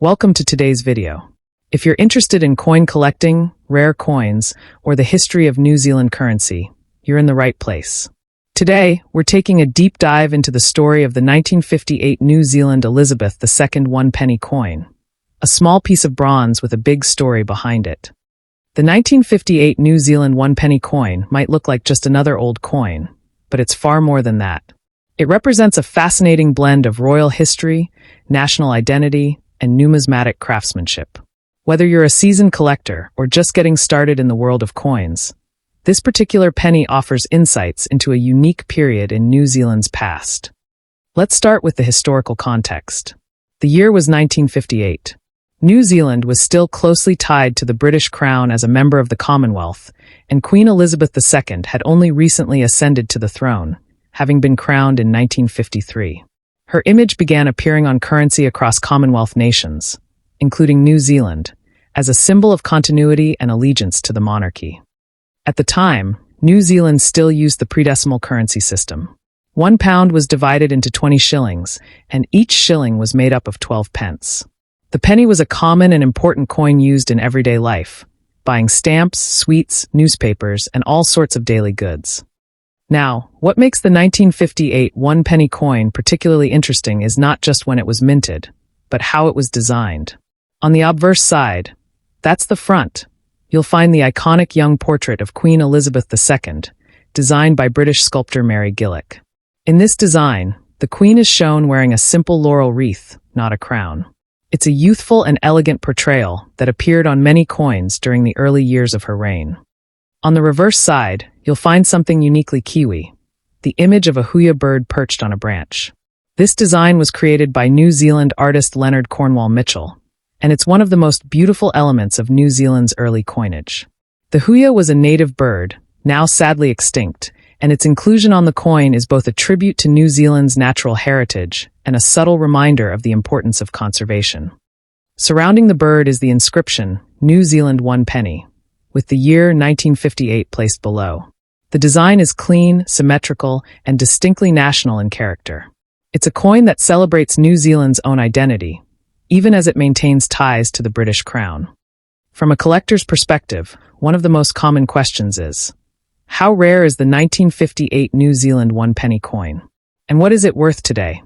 Welcome to today's video. If you're interested in coin collecting, rare coins, or the history of New Zealand currency, you're in the right place. Today, we're taking a deep dive into the story of the 1958 New Zealand Elizabeth II one-penny coin, a small piece of bronze with a big story behind it. The 1958 New Zealand one-penny coin might look like just another old coin, but it's far more than that. It represents a fascinating blend of royal history, national identity, and numismatic craftsmanship. Whether you're a seasoned collector or just getting started in the world of coins, this particular penny offers insights into a unique period in New Zealand's past. Let's start with the historical context. The year was 1958. New Zealand was still closely tied to the British Crown as a member of the Commonwealth, and Queen Elizabeth II had only recently ascended to the throne, having been crowned in 1953. Her image began appearing on currency across Commonwealth nations, including New Zealand, as a symbol of continuity and allegiance to the monarchy. At the time, New Zealand still used the pre-decimal currency system. £1 was divided into 20 shillings, and each shilling was made up of 12 pence. The penny was a common and important coin used in everyday life, buying stamps, sweets, newspapers, and all sorts of daily goods. Now, what makes the 1958 one-penny coin particularly interesting is not just when it was minted, but how it was designed. On the obverse side, that's the front, you'll find the iconic young portrait of Queen Elizabeth II, designed by British sculptor Gillick. In this design, the Queen is shown wearing a simple laurel wreath, not a crown. It's a youthful and elegant portrayal that appeared on many coins during the early years of her reign. On the reverse side, you'll find something uniquely Kiwi, the image of a huia bird perched on a branch. This design was created by New Zealand artist Leonard Cornwall Mitchell, and it's one of the most beautiful elements of New Zealand's early coinage. The huia was a native bird, now sadly extinct, and its inclusion on the coin is both a tribute to New Zealand's natural heritage and a subtle reminder of the importance of conservation. Surrounding the bird is the inscription, New Zealand one penny, with the year 1958 placed below. The design is clean, symmetrical, and distinctly national in character. It's a coin that celebrates New Zealand's own identity, even as it maintains ties to the British Crown. From a collector's perspective, one of the most common questions is, how rare is the 1958 New Zealand one-penny coin? And what is it worth today?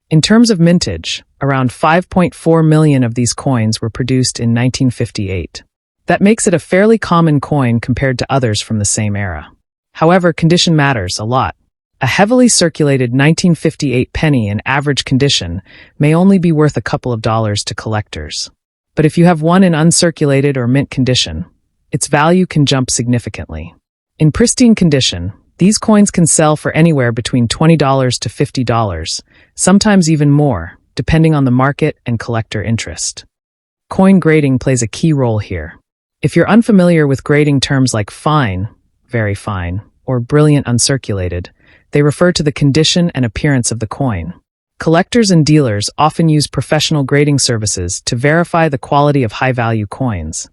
In terms of mintage, around 5.4 million of these coins were produced in 1958. That makes it a fairly common coin compared to others from the same era. However, condition matters a lot. A heavily circulated 1958 penny in average condition may only be worth a couple of dollars to collectors. But if you have one in uncirculated or mint condition, its value can jump significantly. In pristine condition, these coins can sell for anywhere between $20 to $50, sometimes even more, depending on the market and collector interest. Coin grading plays a key role here. If you're unfamiliar with grading terms like fine, very fine, or brilliant uncirculated, they refer to the condition and appearance of the coin. Collectors and dealers often use professional grading services to verify the quality of high-value coins,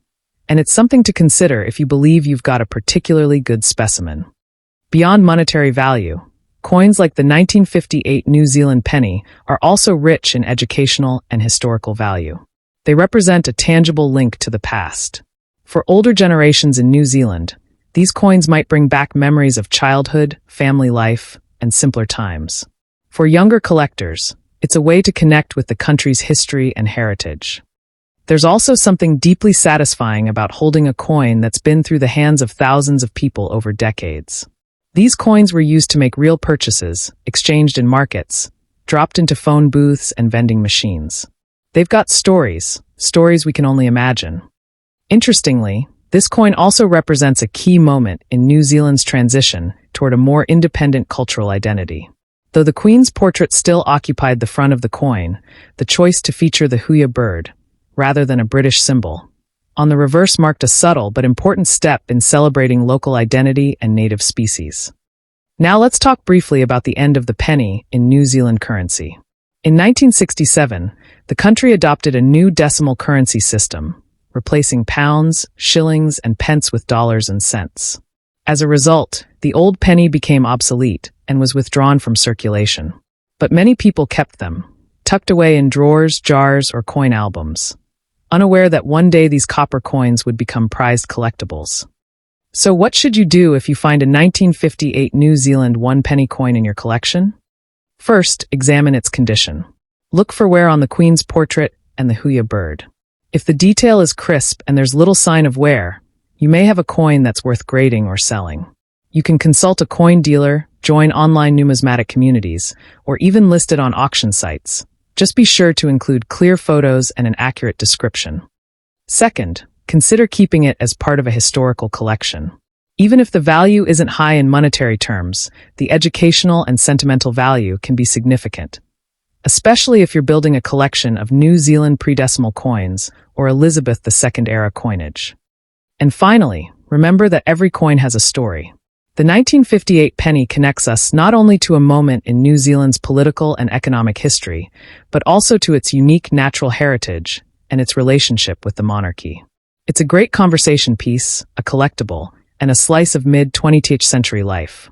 and it's something to consider if you believe you've got a particularly good specimen. Beyond monetary value, coins like the 1958 New Zealand penny are also rich in educational and historical value. They represent a tangible link to the past. For older generations in New Zealand, these coins might bring back memories of childhood, family life, and simpler times. For younger collectors, it's a way to connect with the country's history and heritage. There's also something deeply satisfying about holding a coin that's been through the hands of thousands of people over decades. These coins were used to make real purchases, exchanged in markets, dropped into phone booths and vending machines. They've got stories we can only imagine. Interestingly, this coin also represents a key moment in New Zealand's transition toward a more independent cultural identity. Though the Queen's portrait still occupied the front of the coin, the choice to feature the huia bird, rather than a British symbol, on the reverse marked a subtle but important step in celebrating local identity and native species. Now let's talk briefly about the end of the penny in New Zealand currency. In 1967, the country adopted a new decimal currency system, replacing pounds, shillings, and pence with dollars and cents. As a result, the old penny became obsolete and was withdrawn from circulation. But many people kept them, tucked away in drawers, jars, or coin albums, unaware that one day these copper coins would become prized collectibles. So what should you do if you find a 1958 New Zealand 1 penny coin in your collection? First, examine its condition. Look for wear on the Queen's portrait and the huia bird. If the detail is crisp and there's little sign of wear, you may have a coin that's worth grading or selling. You can consult a coin dealer, join online numismatic communities, or even list it on auction sites. Just be sure to include clear photos and an accurate description. Second, consider keeping it as part of a historical collection. Even if the value isn't high in monetary terms, the educational and sentimental value can be significant, especially if you're building a collection of New Zealand pre-decimal coins or Elizabeth II era coinage. And finally, remember that every coin has a story. The 1958 penny connects us not only to a moment in New Zealand's political and economic history, but also to its unique natural heritage and its relationship with the monarchy. It's a great conversation piece, a collectible, and a slice of mid-20th century life.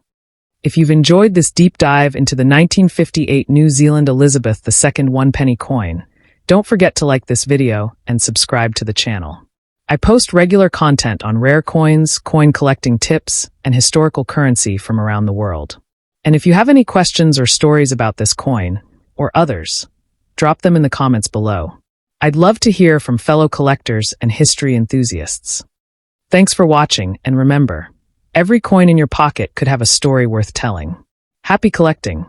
If you've enjoyed this deep dive into the 1958 New Zealand Elizabeth II 1 penny coin, don't forget to like this video and subscribe to the channel. I post regular content on rare coins, coin collecting tips, and historical currency from around the world. And if you have any questions or stories about this coin, or others, drop them in the comments below. I'd love to hear from fellow collectors and history enthusiasts. Thanks for watching, and remember, every coin in your pocket could have a story worth telling. Happy collecting!